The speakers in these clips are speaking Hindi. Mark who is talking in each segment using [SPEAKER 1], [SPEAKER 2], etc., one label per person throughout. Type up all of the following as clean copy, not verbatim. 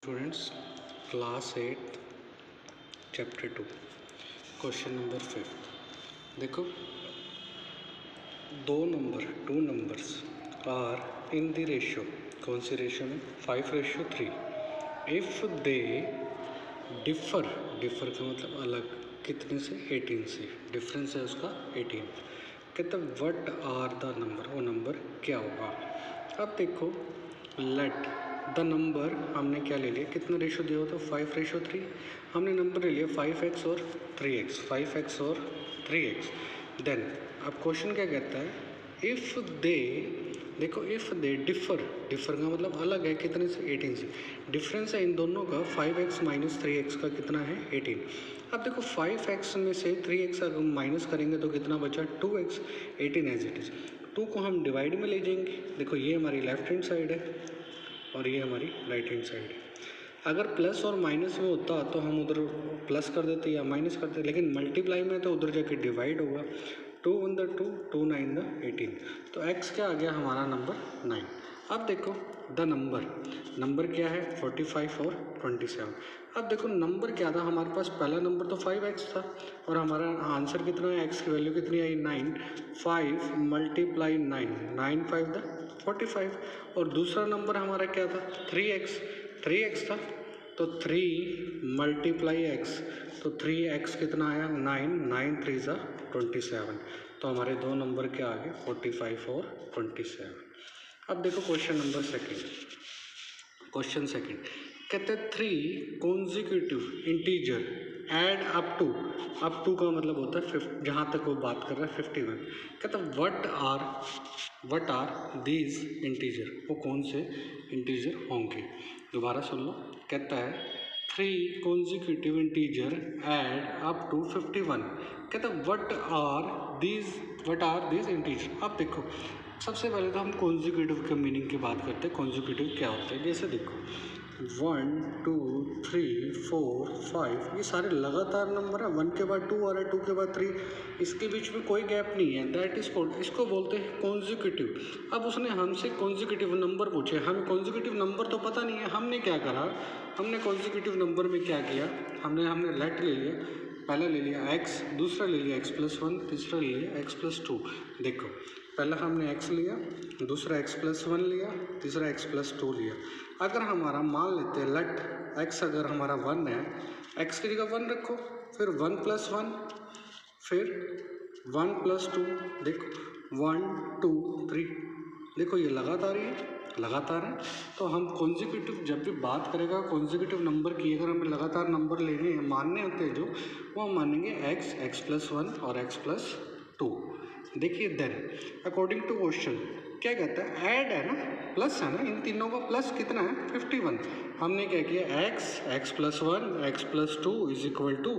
[SPEAKER 1] Students, class 8 chapter 2 question number 5। देखो, two numbers are in the ratio, कौन सी रेशियो में? 5:3। इफ़ दे डिफ़र का मतलब अलग, कितने से? 18 से। डिफरेंस है उसका 18। कहते व्हाट आर द नंबर, वो नंबर क्या होगा? अब देखो, लेट द नंबर, हमने क्या ले लिया, कितना रेशो दिया होता? 5:3। हमने नंबर ले लिया 5x और 3x, 5x और 3x। देन अब क्वेश्चन क्या कहता है? इफ़ दे, देखो इफ़ दे डिफ़र का मतलब अलग है, कितने से? 18 से। डिफरेंस है इन दोनों का 5x माइनस 3x का कितना है? 18। अब देखो 5x में से 3x अगर माइनस करेंगे तो कितना बचा? 2x। 18 as it is. 2 को हम डिवाइड में ले जाएंगे। देखो ये हमारी लेफ्ट हैंड साइड है और ये हमारी राइट हैंड साइड है। अगर प्लस और माइनस में होता तो हम उधर प्लस कर देते या माइनस करते, लेकिन मल्टीप्लाई में तो उधर जाके डिवाइड होगा। 2 1 द 2, 2 9 द 18। तो x क्या आ गया हमारा? नंबर 9। अब देखो द नंबर क्या है? 45 और 27। अब देखो नंबर क्या था हमारे पास? पहला नंबर तो 5x था और हमारा आंसर कितना है? x की वैल्यू कितनी आई? 9। 5 मल्टीप्लाई 9, 9 5 द 45। और दूसरा नंबर हमारा क्या था? 3x था, तो 3 मल्टीप्लाई x, तो 3x कितना आया? 9, 9 3 ज़ा 27। तो हमारे दो नंबर क्या आ गए? 45 और 27। अब देखो क्वेश्चन नंबर सेकेंड। कहते हैं 3 consecutive integer add up to का मतलब होता है 50, जहाँ तक वो बात कर रहा है 51। कहता है व्हाट आर दीज इंटीजर, वो कौन से इंटीजर होंगे? दोबारा सुन लो। कहता है 3 consecutive integer add up to 51। कहता है व्हाट आर दीज इंटीजर। अब देखो सबसे पहले तो हम कॉन्जिक्यूटिव के मीनिंग की बात करते हैं। कॉन्जिक्यूटिव क्या होता है? जैसे देखो 1 2 3 4 5, ये सारे लगातार नंबर है। 1 के बाद 2 आ रहा है, 2 के बाद 3, इसके बीच में कोई गैप नहीं है। दैट इज कॉल्ड, इसको बोलते हैं कॉन्जिक्यूटिव। अब उसने हमसे कॉन्जिक्यूटिव नंबर पूछे, हमें कॉन्जिक्यूटिव नंबर तो पता नहीं है। हमने क्या करा? हमने कॉन्जिक्यूटिव नंबर में क्या किया? हमने लेट ले लिया। पहला ले लिया x, दूसरा ले लिया x+1, तीसरा ले लिया x+2। देखो पहला हमने x लिया, दूसरा x+1 लिया, तीसरा x+2 लिया। अगर हमारा मान लेते हैं लेट x अगर हमारा 1 है, x की जगह 1 रखो, फिर 1+1, फिर 1+2। देखो 1 2 3, देखो ये लगातार है। तो हम कॉन्जिक्यूटिव जब भी बात करेगा कॉन्जिक्यूटिव नंबर की, अगर हमें लगातार नंबर लेने हैं, मानने होते हैं जो, वो हम मानेंगे x, x+1 और x+2। देखिए देन अकॉर्डिंग टू क्वेश्चन क्या कहता है? ऐड है ना, प्लस है ना, इन तीनों का प्लस कितना है? 51। हमने क्या किया? x+1 x+2 is equal to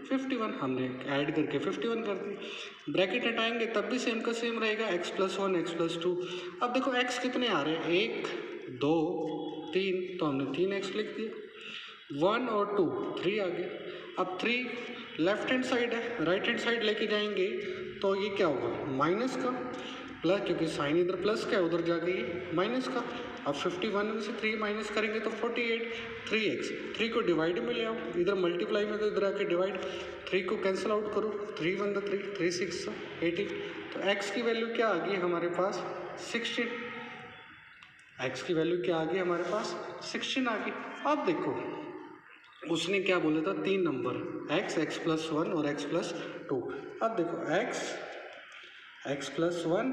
[SPEAKER 1] 51। हमने ऐड करके 51 कर दी। ब्रैकेट हटाएंगे तब भी सेम का सेम रहेगा, x+1 x+2। अब देखो x कितने आ रहे हैं? 1 2 3, तो हमने 3x लिख दिया। 1 और 2 3 आ गया। अब 3 लेफ्ट हैंड साइड है, राइट हैंड साइड लेके जाएंगे तो ये क्या होगा? माइनस का प्लस, क्योंकि साइन इधर प्लस का है, उधर जाके ये माइनस का। अब 51 में से 3 माइनस करेंगे तो 48। 3x, 3 को डिवाइड में ले आओ, इधर मल्टीप्लाई में तो इधर आके डिवाइड। 3 को कैंसिल आउट करो, 3 1 3, 3 6 18। तो x की वैल्यू क्या आ गई हमारे पास? 16। x की वैल्यू क्या आ गई हमारे पास? 16 आ गई। अब देखो उसने क्या बोला था? 3 नंबर x, x+1 और x+2। अब देखो x+1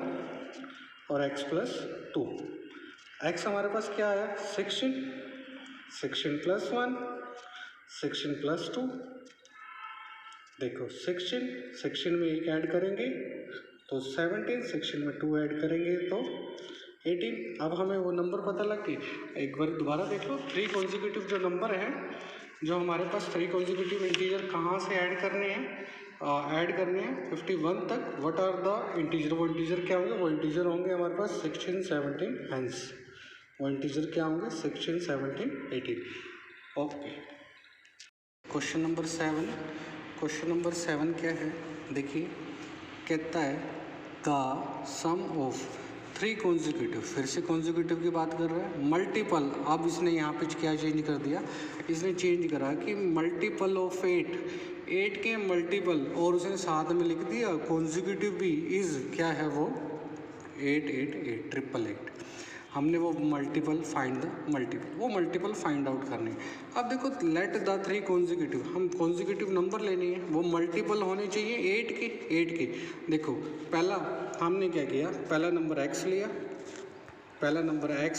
[SPEAKER 1] और x+2, x हमारे पास क्या आया? 16, 16+1, 16+2। देखो 16 में 1 ऐड करेंगे तो 17, 16 में 2 ऐड करेंगे तो 18। अब हमें वो नंबर पता लग गई। एक बार दोबारा देख लो, 3 कॉन्जिक्यूटिव जो नंबर है, जो हमारे पास 3 कॉन्जिक्यूटिव इंटीजर कहाँ से ऐड करने हैं? 51 तक। What are the integer? वो इंटीजर क्या होंगे? वो इंटीजर होंगे हमारे पास 16 17, हेंस वो इंटीजर क्या होंगे? 16 17 18। ओके, क्वेश्चन नंबर 7 क्या है? देखिए कहता है द सम ऑफ 3 कॉन्जिक्यूटिव, फिर से कॉन्जिक्यूटिव की बात कर रहा है। मल्टीपल, अब इसने यहाँ पे क्या चेंज कर दिया, इसने चेंज करा कि मल्टीपल ऑफ 8 के मल्टीपल, और उसने साथ में लिख दिया कॉन्जिक्यूटिव भी इज़ क्या है वो 888 888। हमने वो मल्टीपल फाइंड द मल्टीपल, वो मल्टीपल फाइंड आउट करने। अब देखो लेट द 3 कॉन्जिक्यूटिव, हम कॉन्जिक्यूटिव नंबर लेने हैं, वो मल्टीपल होने चाहिए 8 के। देखो पहला हमने क्या किया, पहला नंबर x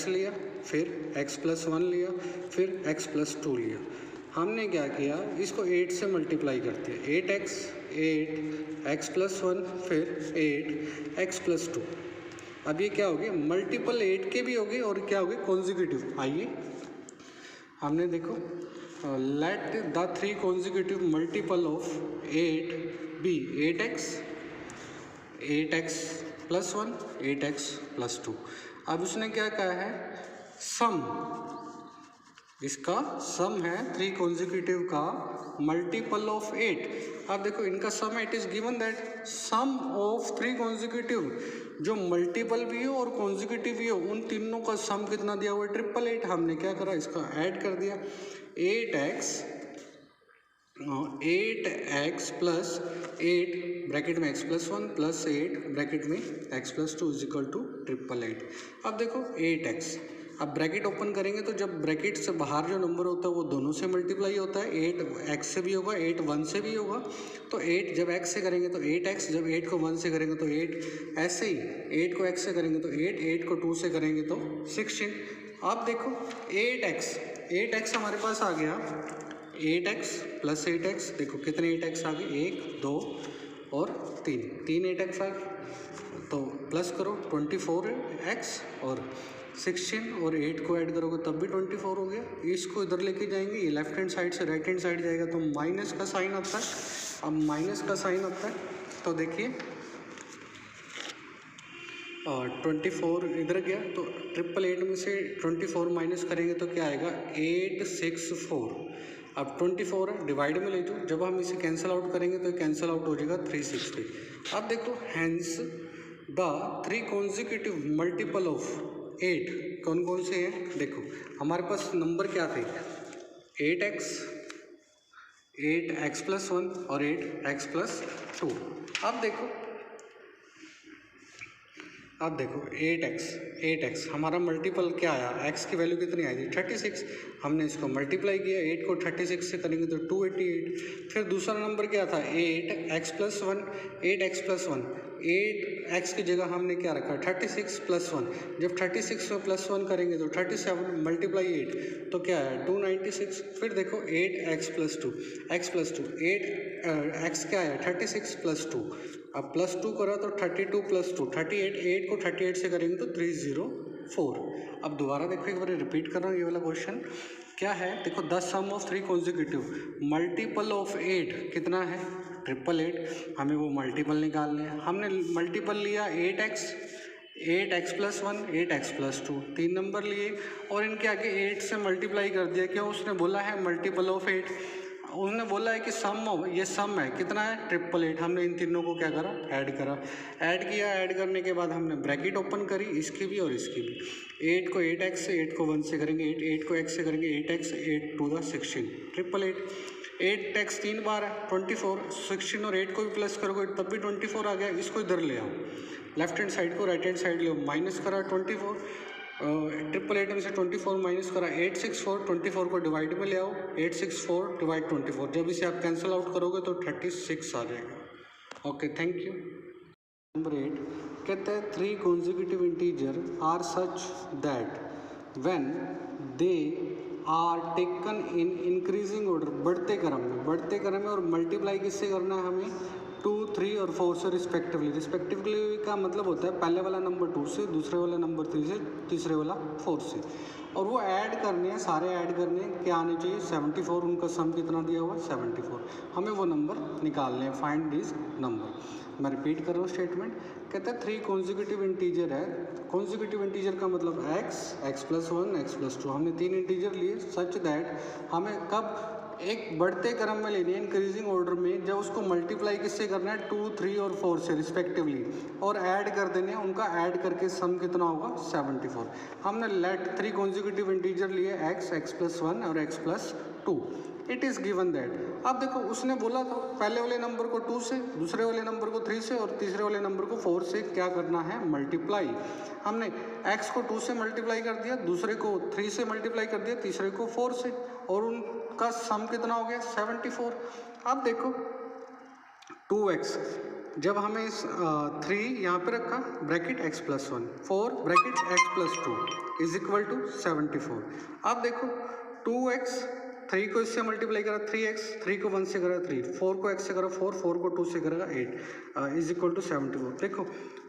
[SPEAKER 1] लिया, फिर x+1 लिया, फिर x+2 लिया। हमने क्या किया, इसको 8 से मल्टीप्लाई करते हैं, 8x+1 फिर 8x+2। अब ये क्या हो गया, मल्टीपल 8 के भी हो गए और क्या हो गए कॉन्जिक्यूटिव। आइए हमने देखो let the 3 consecutive multiple of 8 be 8x+1 8x+2। अब उसने क्या कहा है, सम, इसका सम है 3 कॉन्जिक्यूटिव का मल्टीपल ऑफ 8। अब देखो इनका सम है, it is given that sum of 3 consecutive, जो मल्टीपल भी हो और कॉन्जिक्यूटिव भी हो, उन तीनों का सम कितना दिया हुआ है 888। हमने क्या करा, इसका ऐड कर दिया, 8x+8 ब्रैकेट में x+1 प्लस 8 ब्रैकेट में x+2 इज इक्वल टू 888। अब देखो 8x, अब ब्रैकेट ओपन करेंगे तो जब ब्रैकेट से बाहर जो नंबर होता है वो दोनों से मल्टीप्लाई होता है, 8x से भी होगा, 8 1 से भी होगा। तो 8 जब x से करेंगे तो 8x, जब 8 को 1 से करेंगे तो 8, ऐसे ही 8 को x से करेंगे तो 8 को 2 से करेंगे तो 16। अब देखो 8x हमारे पास आ गया, 8x प्लस 8x, देखो कितने 8x आ गए, 1 2 और 3 8x आ गए। तो प्लस करो 24x और 16 और 8 को ऐड करोगे तब भी 24 हो गया। इसको इधर लेके जाएंगे, ये लेफ्ट हैंड साइड से राइट हैंड साइड जाएगा तो माइनस का साइन आता है। अब माइनस का साइन आता है तो देखिए 24 इधर गया तो 888 में से 24 माइनस करेंगे तो क्या आएगा 864। अब 24 है, डिवाइड में ले जाओ, जब हम इसे कैंसिल आउट करेंगे तो कैंसिल आउट हो जाएगा 360। अब देखो hence the 3 consecutive multiple of 8 कौन कौन से हैं, देखो हमारे पास नंबर क्या थे, 8x+1 और 8x+2। अब देखो 8x हमारा मल्टीपल क्या आया, x की वैल्यू कितनी आई थी 36, हमने इसको मल्टीप्लाई किया, 8 को 36 से करेंगे तो 288। फिर दूसरा नंबर क्या था 8x+1 8x की जगह हमने क्या रखा 36 + 1, जब 36 में +1 करेंगे तो 37 मल्टीप्लाई 8 तो क्या है 296। फिर देखो 8x+2 8x क्या है 36 + 2, अब +2 करा तो 32 + 2 38, 8 को 38 से करेंगे तो 304। अब दोबारा देखो एक बार रिपीट कर रहा हूँ ये वाला क्वेश्चन क्या है, देखो the sum of 3 consecutive multiple of 8 कितना है 888, हमें वो मल्टीपल निकालने हैं। हमने मल्टीपल लिया 8x+1 8x+2 3 नंबर लिए और इनके आगे 8 से मल्टीप्लाई कर दिया, क्यों, उसने बोला है मल्टीपल ऑफ 8, उसने बोला है कि ये सम है कितना है 888। हमने इन तीनों को क्या करा ऐड किया, ऐड करने के बाद हमने ब्रैकेट ओपन करी, इसकी भी और इसकी भी, 8 को 8x से 8 को 1 से करेंगे 8 को x से करेंगे 8x 8 2 16 888। 8x 3 बार है 24, 16 और 8 को भी प्लस करोगे तब भी 24 आ गया। इसको इधर ले आओ, लेफ्ट हैंड साइड को राइट हैंड साइड ले आओ, माइनस करा 24, 888 में से 24 माइनस करा 864, 24 को डिवाइड में ले आओ, 864 डिवाइड 24, जब इसे आप कैंसिल आउट करोगे तो 36 आ जाएगा। Okay thank you. नंबर 8 कहते हैं 3 consecutive integer are such that when they are taken in increasing order, बढ़ते क्रम में, और मल्टीप्लाई किससे करना है हमें 2 3 और 4 से रिस्पेक्टिवली का मतलब होता है पहले वाला नंबर 2 से, दूसरे वाला नंबर 3 से, तीसरे वाला 4 से, और वो ऐड करने हैं, सारे ऐड करने हैं, क्या आने चाहिए 74, उनका सम कितना दिया हुआ 74, हमें वो नंबर निकालने हैं, फाइंड दिस नंबर। मैं रिपीट कर रहा हूँ स्टेटमेंट, कहता है 3 कॉन्जिक्यूटिव इंटीजर है, कॉन्जिक्यूटिव इंटीजर का मतलब x+1 x+2, हमने 3 इंटीजर लिए सच दैट हमें कब एक बढ़ते क्रम में लेनी है, इंक्रीजिंग ऑर्डर में, जब उसको मल्टीप्लाई किससे करना है 2, 3 और 4 से रिस्पेक्टिवली, और ऐड कर देने हैं, उनका ऐड करके सम कितना होगा 74। हमने लेट 3 कॉन्जिक्यूटिव इंटीजर लिए x, x+1 और x+2। It is given that. अब देखो उसने बोला था पहले वाले नंबर को 2 से, दूसरे वाले नंबर को 3 से और तीसरे वाले नंबर को 4 से क्या करना है, मल्टीप्लाई। हमने x को 2 से मल्टीप्लाई कर दिया, दूसरे को 3 से मल्टीप्लाई कर दिया, तीसरे को 4 से, और उनका सम कितना हो गया 74। अब देखो 2x, जब हमें इस 3 यहाँ पे रखा bracket x+1, 4 bracket x+2 is equal to 74। अब देखो 2x, 3 को इससे मल्टीप्लाई करा 3x, 3 को 1 से करा 3, 4 को x से करा 4, 4 को 2 से करेगा 8 इज इक्वल टू 74। देखो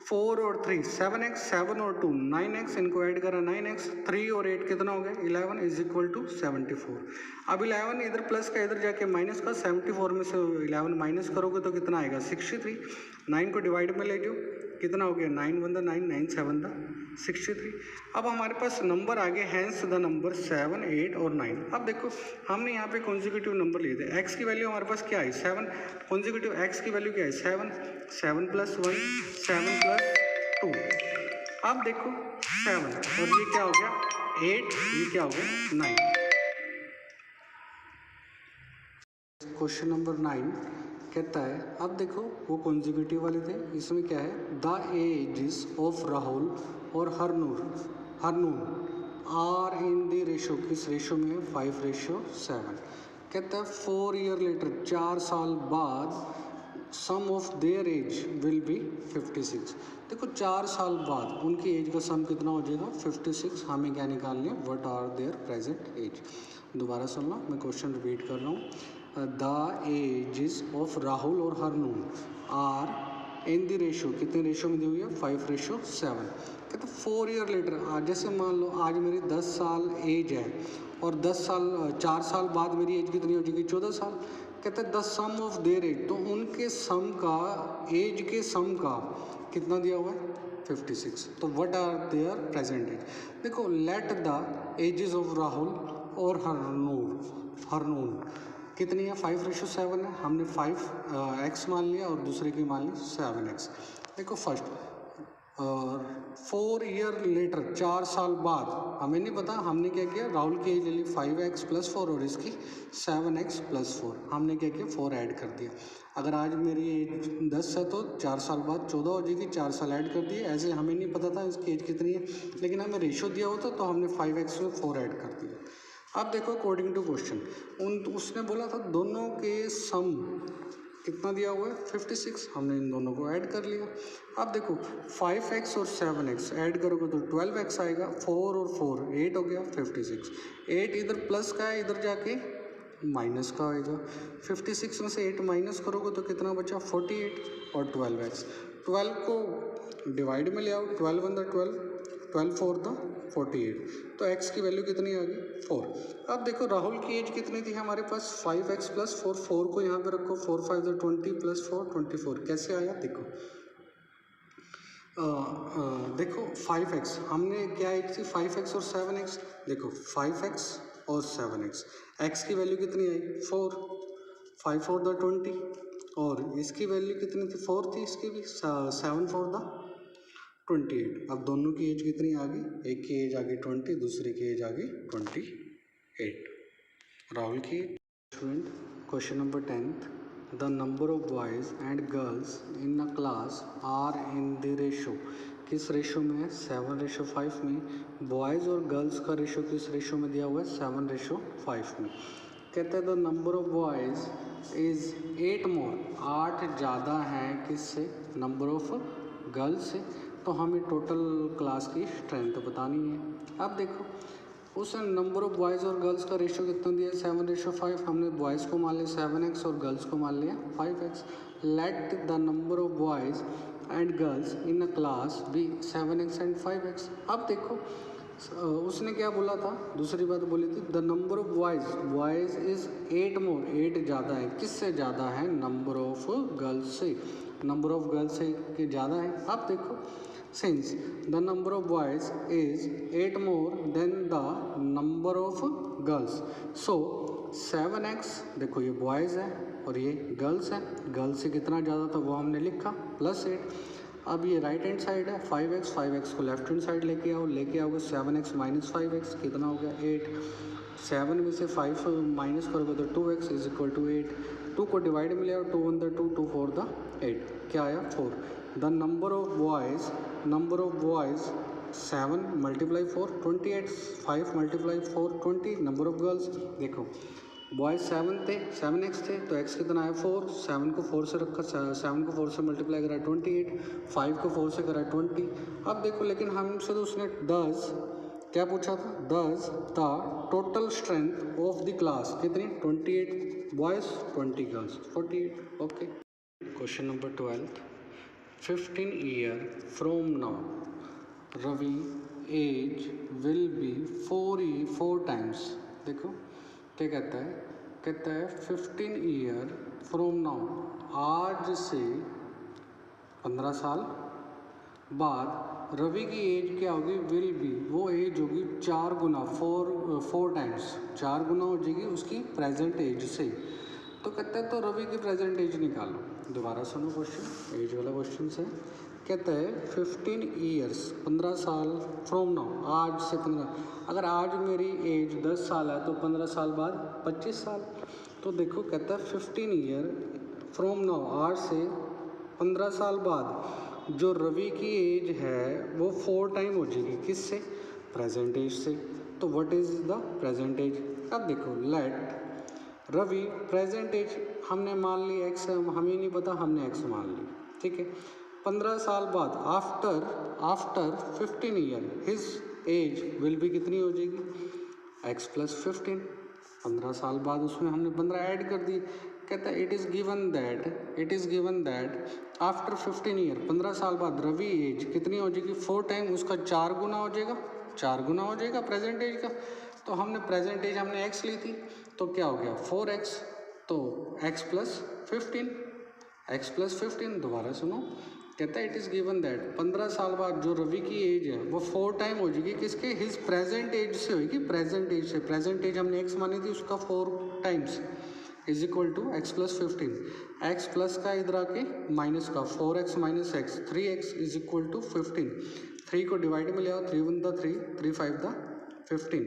[SPEAKER 1] 4 और 3 7x, 7 और 2 9x, इनको ऐड करा 9x, 3 और 8 कितना हो गया 11 इज इक्वल टू 74। अब 11 इधर प्लस का इधर जाके माइनस का, 74 में से 11 माइनस करोगे तो कितना आएगा 63। 9 को डिवाइड में ले जाओ, कितना हो गया 9 1 9, 9 7 63। अब हमारे पास नंबर आ गए, हैंस द नंबर 7, 8 और 9। अब देखो हमने यहाँ पे कॉन्जिक्यूटिव नंबर लिए थे, x की वैल्यू हमारे पास क्या आई 7, कॉन्जिक्यूटिव x की वैल्यू क्या है 7, 7+1 7+2। अब देखो 7 और ये क्या हो गया 8, ये क्या हो गया 9। क्वेश्चन नंबर 9 कहता है, अब देखो वो कॉन्जिक्यूटिव वाले थे, इसमें क्या है द एजेस ऑफ राहुल और हरनून आर इन द रेशो, किस रेशो में 5:7। कहता है 4 ईयर लेटर, 4 साल बाद sum of their age will be 56। देखो 4 साल बाद उनकी एज का सम कितना हो जाएगा 56। हमें क्या निकालनी है, what are their present age. दोबारा सुनना, मैं क्वेश्चन रिपीट कर रहा हूँ। द एजेस ऑफ राहुल और हरनून आर इन द रेशो, कितने रेशो में दी हुई है 5:7। कहते 4 ईयर लेटर, जैसे मान लो आज मेरी 10 साल एज है और 4 साल बाद मेरी एज कितनी हो जाएगी 14 साल। कहते हैं the sum of their age, तो उनके सम का, एज के सम का कितना दिया हुआ है 56। तो what are their present age. देखो let the ages of Rahul और हरनून कितनी है 5:7 है, हमने 5x मान लिया और दूसरे की मान ली 7x। देखो फर्स्ट 4 ईयर लेटर, 4 साल बाद, हमें नहीं पता, हमने क्या किया राहुल की एज ले ली 5x+4 और इसकी 7x+4, हमने क्या किया 4 ऐड कर दिया। अगर आज मेरी एज 10 है तो 4 साल बाद 14 हो जाएगी, 4 साल ऐड कर दिए। ऐसे हमें नहीं पता था इसकी एज कितनी है, लेकिन हमें रेशो दिया होता तो हमने 5x में 4 ऐड कर दिया। अब देखो अकॉर्डिंग टू क्वेश्चन, उसने बोला था दोनों के सम कितना दिया हुआ है 56, हमने इन दोनों को ऐड कर लिया। अब देखो 5x और 7x ऐड करोगे तो 12x आएगा, 4 और 4 8 हो गया 56। 8 इधर प्लस का है, इधर जाके माइनस का आएगा। 56 में से 8 माइनस करोगे तो कितना बचा 48 और 12x। 12 को डिवाइड में ले आओ, 12 1 12, 12 4 48, तो x की वैल्यू कितनी आ गई 4। अब देखो राहुल की एज कितनी थी हमारे पास 5x+4, 4 को यहाँ पे रखो, 4 5 20 + 4 24, कैसे आया देखो। देखो 5x हमने क्या एज थी 5x और 7x, देखो 5x और 7x, x की वैल्यू कितनी आई 4, 5 4 20, और इसकी वैल्यू कितनी थी 4 थी, इसकी भी 7 4 28। अब दोनों की एज कितनी आ गई, एक की एज आ गई 20, दूसरे की एज आ गई 28। राहुल की student question number 10, the number of boys and girls in a class are in the ratio, किस रेशो में है 7:5 में। बॉयज़ और गर्ल्स का रेशो किस रेशो में दिया हुआ है 7:5 में। कहते हैं the number of boys is 8 मोर, 8 ज़्यादा हैं किससे, नंबर ऑफ गर्ल्स से। तो हमें टोटल क्लास की स्ट्रेंथ बतानी है। अब देखो उस नंबर ऑफ बॉयज़ और गर्ल्स का रेशो कितना दिया है 7:5, हमने बॉयज़ को मान लिया 7x और गर्ल्स को मान लिया 5x। Let the number of boys and girls in a class be 7x and 5x। अब देखो उसने क्या बोला था, दूसरी बात बोली थी the number of boys is 8 मोर, 8 ज़्यादा है, किससे ज़्यादा है नंबर ऑफ गर्ल्स से, नंबर ऑफ गर्ल्स से ज़्यादा है। अब देखो since the number of boys is 8 more than the number of girls, so 7x, देखो ये बॉयज़ है और ये गर्ल्स है, गर्ल्स से कितना ज़्यादा था वो हमने लिखा +8। अब ये राइट हैंड साइड है 5x, 5x को लेफ्ट हैंड साइड लेके आओगे 7x माइनस 5x कितना हो गया 8। 7 में से 5 माइनस करोगे तो 2x इज इक्वल टू 8। 2 को डिवाइड में ले आओ, 2 1 2, 2 4 द 8, क्या आया 4। The number of boys 7 multiply 4 28, 5 multiply 4 20। Number of girls देखो बॉयज़ 7 थे, 7x थे तो x कितना है 4। 7 को 4 से रखा, 7 को 4 से मल्टीप्लाई करा 28, 5 को 4 से करा 20। अब देखो लेकिन हमसे तो उसने डज क्या पूछा था, does the total strength of the class कितनी 28 boys 20 girls 48। Okay, question number 12, 15 year from now Ravi age will be 4 times. देखो क्या कहता है 15 ईयर फ्रॉम नाउ, आज से 15 साल बाद रवि की एज क्या होगी, विल बी, वो एज होगी 4 गुना 4 टाइम्स, 4 गुना हो जाएगी उसकी प्रेजेंट एज से। तो कहता है तो रवि की प्रेजेंट एज निकालो। दोबारा सुनो क्वेश्चन, एज वाला क्वेश्चन है। कहता है 15 ईयर्स 15 साल फ्रॉम नाउ, आज से 15, अगर आज मेरी एज 10 साल है तो 15 साल बाद 25 साल। तो देखो कहता है 15 ईयर फ्रॉम नाउ, आज से 15 साल बाद जो रवि की एज है वो 4 टाइम हो जाएगी, किससे, प्रेजेंट एज से। तो what is the present age. अब देखो लेट रवि प्रेजेंट एज हमने मान ली x, हमें नहीं पता, हमने x मान ली, ठीक है। 15 साल बाद after 15 year his age will B कितनी हो जाएगी, x प्लस 15। 15 साल बाद उसमें हमने 15 ऐड कर दी। कहता है it is given that after 15 year, 15 साल बाद रवि एज कितनी हो जाएगी 4 टाइम, उसका 4 गुना हो जाएगा, 4 गुना हो जाएगा प्रेजेंट एज का। तो हमने प्रेजेंट एज हमने x ली थी तो क्या हो गया 4x, तो x प्लस 15। दोबारा सुनो, कहता है इट इज़ गिवन दैट 15 साल बाद जो रवि की एज है वो 4 टाइम हो जाएगी, किसके, हिज प्रेजेंट एज से होगी, प्रेजेंट एज से। प्रेजेंट एज हमने x मानी थी, उसका 4 times is equal to x plus 15। x plus का इधर आके माइनस का 4x minus x 3x is equal to 15। 3 को डिवाइड में ले आओ, 3 1 द 3, 3 5 द 15।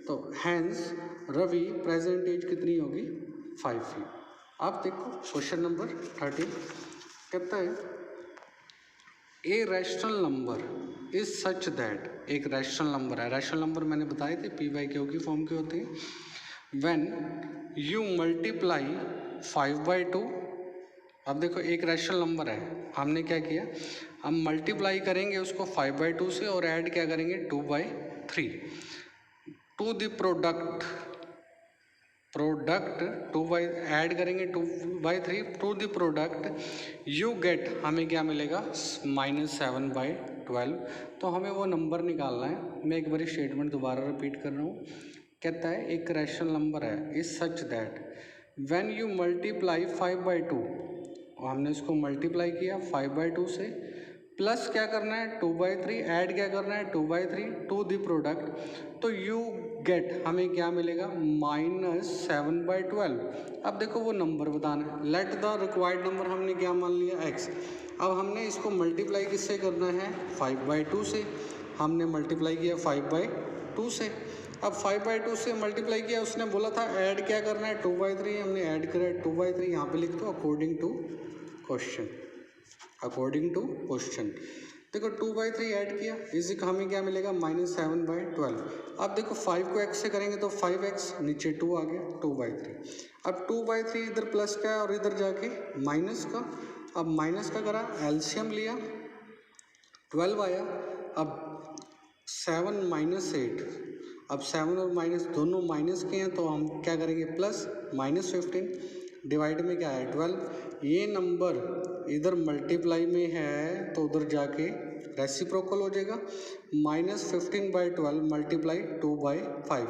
[SPEAKER 1] तो हैंस रवि प्रेजेंट एज कितनी होगी 5 ईयर। अब देखो क्वेश्चन नंबर 13, कहता है a rational number is such that, एक रैशनल नंबर है, रैशनल नंबर मैंने बताए थे p/q की फॉर्म के होते हैं। व्हेन यू मल्टीप्लाई 5/2, अब देखो एक रैशनल नंबर है, हमने क्या किया, हम मल्टीप्लाई करेंगे उसको 5/2 से और ऐड क्या करेंगे 2/3 टू द प्रोडक्ट 2 ऐड करेंगे 2/3 to the product, you get, हमें क्या मिलेगा -7/12। तो हमें वो नंबर निकालना है। मैं एक बार स्टेटमेंट दोबारा रिपीट कर रहा हूँ। कहता है एक रैशनल नंबर है is such that when you multiply 5/2, और हमने इसको मल्टीप्लाई किया 5/2 से, प्लस क्या करना है 2/3, ऐड क्या करना है 2/3 टू द प्रोडक्ट, तो यू गेट, हमें क्या मिलेगा -7/12। अब देखो वो नंबर बताना है, लेट द रिक्वायर्ड नंबर हमने क्या मान लिया x। अब हमने इसको मल्टीप्लाई किससे करना है 5/2 से, हमने मल्टीप्लाई किया 5/2 से। अब 5/2 से मल्टीप्लाई किया, उसने बोला था ऐड क्या करना है 2/3, हमने ऐड करा 2/3, यहाँ पे लिख दो अकॉर्डिंग टू क्वेश्चन। देखो 2/3 ऐड किया, इसी का हमें क्या मिलेगा -7/12। अब देखो 5 को x से करेंगे तो 5x, नीचे 2 आ गया 2/3। अब 2/3 इधर प्लस का है और इधर जाके माइनस का, अब माइनस का करा, एलसीएम लिया 12 आया। अब 7 - 8, अब 7 और माइनस दोनों माइनस के हैं तो हम क्या करेंगे प्लस, -15 डिवाइड में क्या है 12। ये नंबर इधर मल्टीप्लाई में है तो उधर जाके रेसिप्रोकल हो जाएगा, -15/12 मल्टीप्लाई 2/5।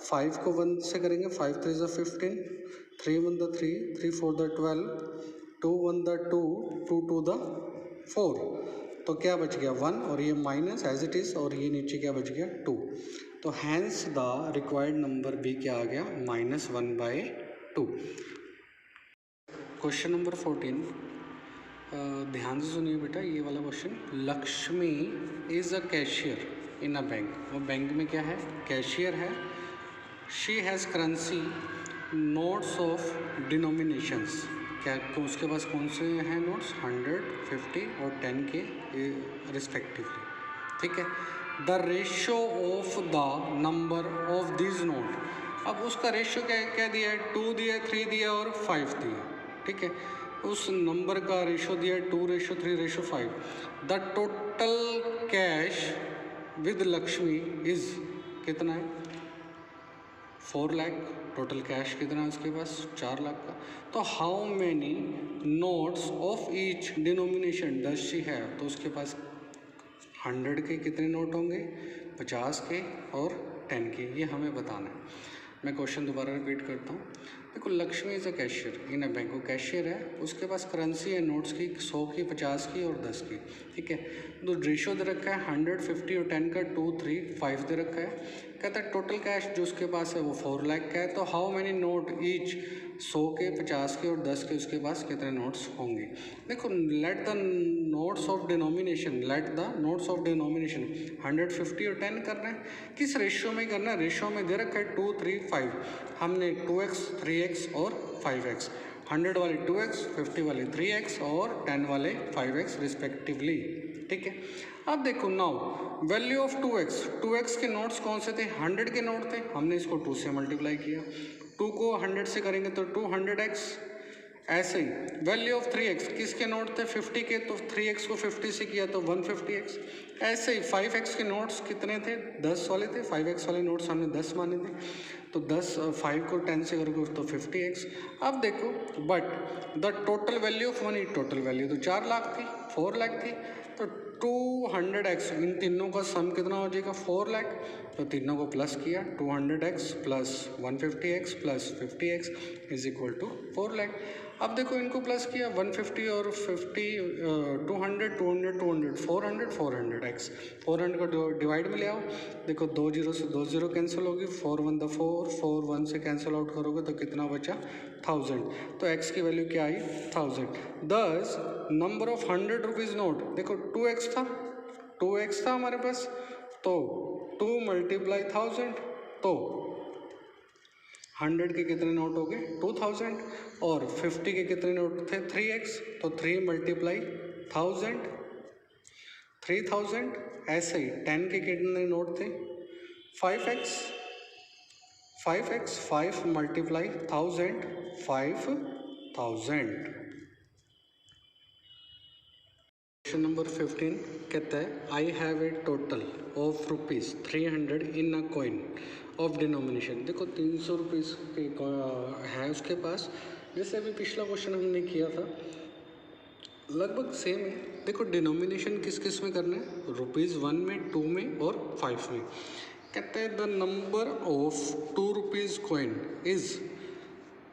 [SPEAKER 1] 5 को 1 से करेंगे, 5 3 = 15, 3 1 द 3, 3 4 द 12, 2 1 द 2, 2 2 द 4। तो क्या बच गया 1 और ये माइनस एज इट इज़ और ये नीचे क्या बच गया 2। तो हैंस द रिक्वायर्ड नंबर भी क्या आ गया -1/2। क्वेश्चन नंबर 14, ध्यान से सुनिए बेटा ये वाला question. Lakshmi is a cashier in a bank. वो बैंक में क्या है, कैशियर है। She has currency notes of denominations. क्या उसके पास कौन से हैं नोट्स, 100, 50 और 10 के रिस्पेक्टिवली, ठीक है। The ratio of the number of this note. अब उसका रेशो क्या दिया है, 2 दिया, 3 दिया और 5 दिया, ठीक है। उस नंबर का रेशो दिया है 2:3:5। The total cash with Lakshmi is कितना है, 4 लाख। टोटल कैश कितना है उसके पास, 4 लाख का। तो how many notes of each denomination does she have. तो उसके पास 100 के कितने नोट होंगे, 50 के और 10 के, ये हमें बताना है। मैं क्वेश्चन दोबारा रिपीट करता हूँ। देखो Lakshmi is a cashier in a bank. वो कैशियर है, उसके पास करेंसी है नोट्स की 100 की, 50 की और 10 की, ठीक है। तो रेशो दे रखा है 100, 50 और 10 का, 2, 3, 5 दे रखा है। कहता है टोटल कैश जो उसके पास है वो 4 लाख का है। तो हाउ मैनी नोट ईच, 100 के, 50 के और 10 के उसके पास कितने नोट्स होंगे। देखो let the notes of denomination, 100, 50 और 10 करना है। किस रेशियो में करना है, रेशियो में दे रखा है 2, 3, 5। हमने 2x, 3x और 5x, 100 वाले 2x, 50 वाले 3x और 10 वाले 5x रिस्पेक्टिवली, ठीक है। अब देखो नाउ वैल्यू ऑफ 2x के नोट्स कौन से थे, 100 के नोट थे। हमने इसको 2 से मल्टीप्लाई किया, 2 को 100 से करेंगे तो 200x। ऐसे ही वैल्यू ऑफ 3x, किसके नोट थे, 50 के, तो 3x को 50 से किया तो 150x। ऐसे ही 5x के नोट्स कितने थे, 10 वाले थे। 5x वाले नोट्स हमने 10 माने थे, तो 5 को 10 से करोगे तो 50x। अब देखो but the total value of money, total value तो 4 लाख थी, 4 लाख थी। तो 200x, इन तीनों का सम कितना हो जाएगा, 4 लाख। तो तीनों को प्लस किया, 200x plus 150x plus 50x is equal to 4 lakh. अब देखो इनको प्लस किया, 150 और 50, 200, 200, 200, 400, 400x, 400 को डिवाइड में ले आओ। देखो 2 0 से 2 0 कैंसिल होगी, 4 1 द 4, 4 1 से कैंसिल आउट करोगे तो कितना बचा, 1000। तो x की वैल्यू क्या आई, 1000। दस नंबर ऑफ 100 रुपीज़ नोट, देखो 2x था हमारे पास, तो 2 × 1000, तो 100 के कितने नोट हो गए, 2000। और 50 के कितने नोट थे, 3x, तो 3 × 1000, 3000। ऐसे ही 10 के कितने नोट थे, 5x, 5 × 1000, 5000। क्वेश्चन नंबर 15 कहता है I have a total of ₹300 in a coin of denomination. देखो 300 रुपीज़ के है उसके पास। जैसे अभी पिछला क्वेश्चन हमने किया था लगभग सेम है। देखो डिनोमिनेशन किस किस में करना है, ₹1 में, 2 में और 5 में। कहते हैं the number of 2 rupees coin is,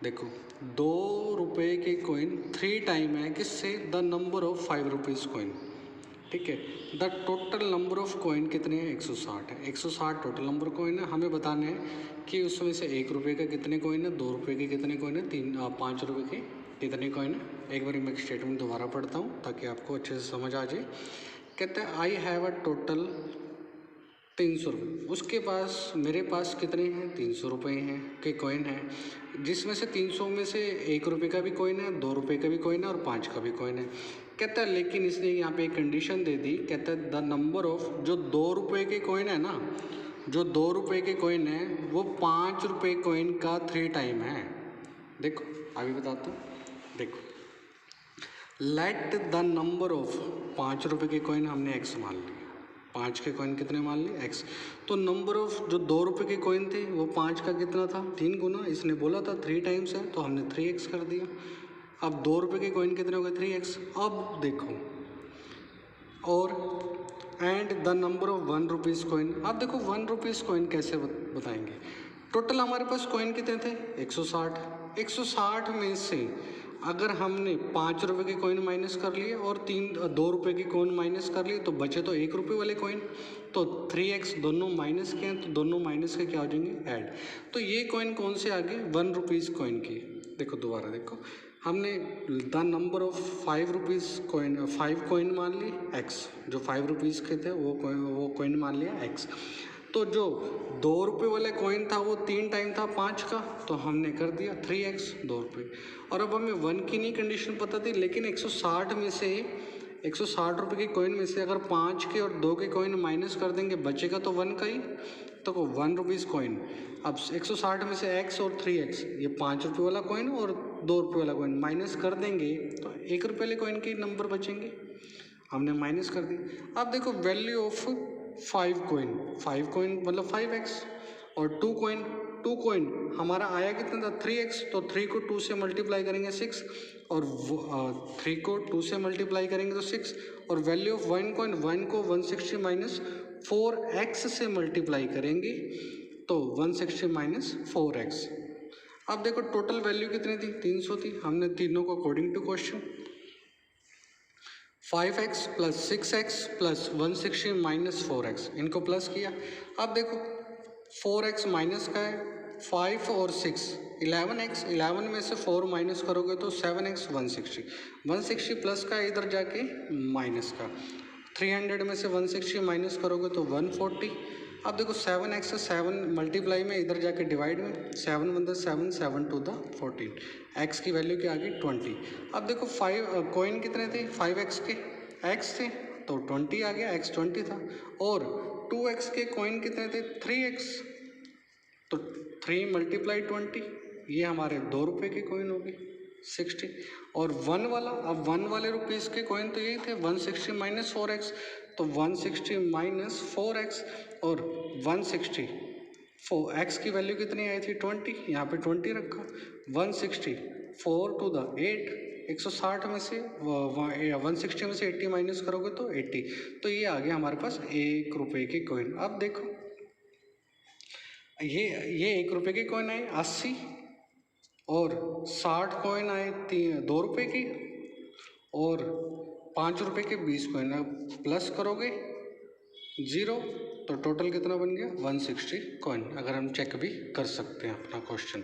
[SPEAKER 1] देखो 2 रुपये के कॉइन 3 टाइम है किससे, the number of 5 rupees coin, ठीक है। The total number of coin कितने हैं, 160 है। 160 टोटल नंबर कॉइन है। हमें बताना है कि उसमें से 1 रुपये का कितने कॉइन है, 2 रुपये के कितने कॉइन है, 5 रुपये के कितने कॉइन है। एक बार मैं स्टेटमेंट दोबारा पढ़ता हूँ ताकि आपको अच्छे से समझ आ जाए। कहते हैं आई हैव अ टोटल 300 रुपये। उसके पास, मेरे पास कितने हैं, 300 रुपये हैं के कॉइन हैं, जिसमें से 300 में से 1 रुपये का भी कॉइन है, 2 रुपये का भी कॉइन है और 5 का भी कॉइन है। कहता है लेकिन इसने यहाँ पे एक कंडीशन दे दी। कहता है द नंबर ऑफ, जो 2 रुपये के कॉइन है ना, जो 2 रुपये के कॉइन है वो 5 रुपये कॉइन का 3 टाइम है। देखो अभी बताता हूँ, देखो लेट द नंबर ऑफ 5 रुपये के कॉइन हमने x मान लिया, 5 के कॉइन कितने मान लिए, x। तो नंबर ऑफ जो 2 रुपये के कॉइन थे वो 5 का कितना था, 3 गुना। इसने बोला था 3 टाइम्स है तो हमने 3x कर दिया। अब 2 रुपये के कॉइन कितने हो गए, 3x। अब देखो और and the number of 1 rupees coin. अब देखो 1 रुपीज़ कॉइन कैसे बताएंगे। टोटल हमारे पास कॉइन कितने थे, 160। 160 में से अगर हमने 5 रुपये के कॉइन माइनस कर लिए और 2 रुपये की कॉइन माइनस कर लिए तो बचे तो 1 रुपये वाले कॉइन। तो 3x दोनों माइनस के हैं तो दोनों माइनस के क्या हो जाएंगे, ऐड। तो ये कॉइन कौन से आ गए, 1 रुपीज़ कॉइन की। देखो दोबारा देखो, हमने the number of 5 rupees coin 5 coin मान ली x, जो 5 रुपीज़ के थे वो कॉइन मान लिया x। तो जो 2 रुपये वाला कॉइन था वो 3 टाइम था 5 का, तो हमने कर दिया 3x 2 रुपये। और अब हमें 1 की नहीं कंडीशन पता थी, लेकिन 160 में से 160 रुपये के कॉइन में से अगर 5 के और 2 के कॉइन माइनस कर देंगे बचेगा तो 1 का ही, तो 1 रुपीज़ कॉइन। अब 160 में से x और 3x, ये 5 रुपये वाला कॉइन और 2 रुपये वाला कॉइन माइनस कर देंगे तो 1 रुपये वाले कॉइन के नंबर बचेंगे, हमने माइनस कर दी। अब देखो वैल्यू ऑफ 5 कॉइन मतलब 5x, और 2 कॉइन हमारा आया कितना था 3x, तो 3 को 2 से मल्टीप्लाई करेंगे 6, और 3 को 2 से मल्टीप्लाई करेंगे तो 6, और वैल्यू ऑफ 1 कॉइन को 160 माइनस 4x से मल्टीप्लाई करेंगे तो 160 माइनस 4x। अब देखो टोटल वैल्यू कितनी थी, 300 थी। हमने तीनों को according to question 5x plus 6x plus 160 minus 4x, इनको प्लस किया। अब देखो 4x माइनस का है, 5 और 6 11x, 11 में से 4 माइनस करोगे तो 7x 160 प्लस का इधर जाके माइनस का, 300 में से 160 माइनस करोगे तो 140। अब देखो 7x से 7 मल्टीप्लाई में इधर जाके डिवाइड में, 7 1 7 7 2 14, x की वैल्यू क्या आ गई 20। अब देखो 5 कॉइन कितने थे 5x के, x थे तो 20 आ गया, x 20 था। और 2x के कॉइन कितने थे 3x, तो 3 मल्टीप्लाई 20, ये हमारे 2 रुपये के कॉइन हो गए 60। और 1 वाला, अब 1 वाले रुपीज़ के कॉइन तो यही थे 160 माइनस 4x, तो 160 माइनस 4x, और 160 x की वैल्यू कितनी आई थी 20, यहाँ पे 20 रखा, 160 4 टू द 8, 160 में से 160 में से 80 माइनस करोगे तो 80, तो ये आ गया हमारे पास 1 रुपये के कॉइन। अब देखो ये 1 रुपये के कॉइन आए 80, और 60 कॉइन आए 2 रुपये की, और 5 रुपये के 20 कॉइन। अब प्लस करोगे 0 तो टोटल कितना बन गया 160 कॉइन। अगर हम चेक भी कर सकते हैं अपना क्वेश्चन।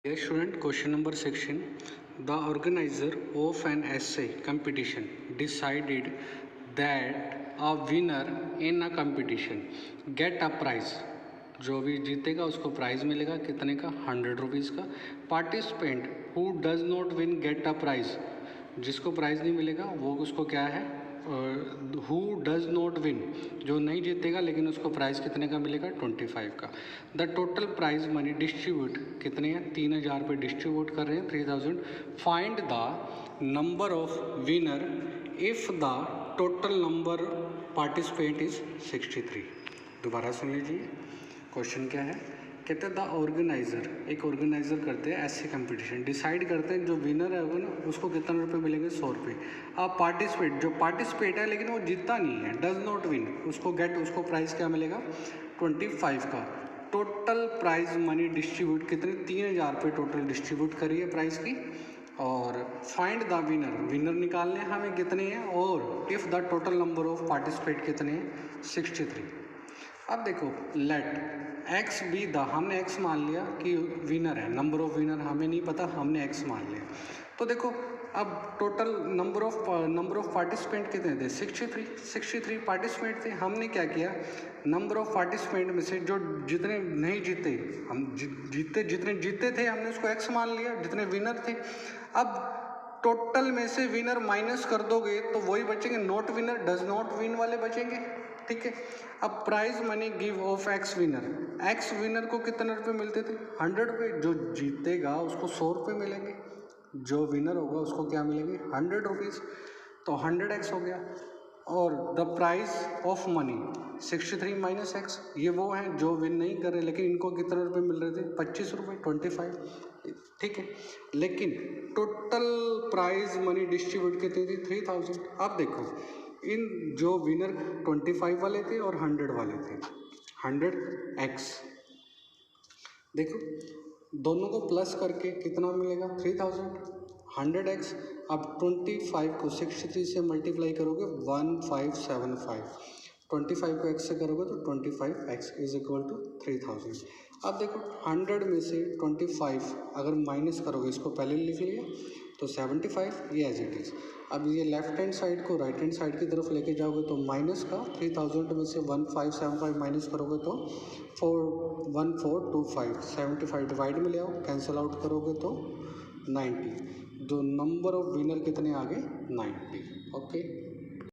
[SPEAKER 1] ये student question number 16, the organiser of an essay competition decided that a winner in a competition get a prize, जो भी जीतेगा उसको प्राइज़ मिलेगा कितने का 100 रुपीज़ का। Participant who does not win get a price, जिसको प्राइज़ नहीं मिलेगा वो उसको क्या है, हु डज नॉट विन, जो नहीं जीतेगा लेकिन उसको प्राइज़ कितने का मिलेगा 25 का। The total prize money distribute कितने हैं 3000 रुपये डिस्ट्रीब्यूट कर रहे हैं 3000। Find the number of winner if the total number participant is 63। दोबारा सुन लीजिए क्वेश्चन क्या है, कहते हैं द ऑर्गेनाइजर, एक ऑर्गेनाइजर करते हैं ऐसे कंपटीशन, डिसाइड करते हैं जो विनर है वो ना उसको कितने रुपए मिलेंगे 100 रुपये। अब पार्टिसिपेट, जो पार्टिसिपेट है लेकिन वो जीतता नहीं है, डज नॉट विन, उसको प्राइस क्या मिलेगा 25 का। टोटल प्राइज मनी डिस्ट्रीब्यूट कितने 3000 रुपये टोटल डिस्ट्रीब्यूट करिए प्राइस की। और फाइंड द विनर, विनर निकालने हमें कितने हैं, और if the total number of participate कितने हैं 63। अब देखो लेट एक्स बी द, हमने एक्स मान लिया कि विनर है, नंबर ऑफ विनर हमें नहीं पता, हमने एक्स मान लिया। तो देखो अब टोटल नंबर ऑफ पार्टिसिपेंट कितने थे 63 पार्टिसिपेंट थे। हमने क्या किया, नंबर ऑफ पार्टिसिपेंट में से जो जितने नहीं जीते, हम जितने जीते थे हमने उसको एक्स मान लिया, जितने विनर थे। अब टोटल में से विनर माइनस कर दोगे तो वही बचेंगे, not winner does not win वाले बचेंगे, ठीक है। अब prize money give of X winner, X winner को कितने रुपए मिलते थे 100 रुपये, जो जीतेगा उसको 100 रुपये मिलेंगे, जो विनर होगा उसको क्या मिलेंगे 100 रुपीज़, तो 100x हो गया। और the price of money 63 minus x, ये वो हैं जो विन नहीं कर रहे लेकिन इनको कितने रुपए मिल रहे थे 25 रुपये 25, ठीक है। लेकिन टोटल प्राइज मनी डिस्ट्रीब्यूट कितनी थी 3000। अब देखो इन जो विनर 25 वाले थे और 100 वाले थे, 100x, देखो दोनों को प्लस करके कितना मिलेगा 3000, 100x। अब 25 को 63 से मल्टीप्लाई करोगे 1575, 25 को x से करोगे तो 25x इज इक्वल टू 3000। अब देखो 100 में से 25 अगर माइनस करोगे, इसको पहले लिख लिया तो 75, ये एज इट इज़। अब ये लेफ्ट हैंड साइड को राइट हैंड साइड की तरफ लेके जाओगे तो माइनस का 3000 में से 1575 माइनस करोगे तो 1425, 75 डिवाइड में ले आओ, कैंसिल आउट करोगे तो 90। जो नंबर ऑफ विनर कितने आ गए 90। ओके।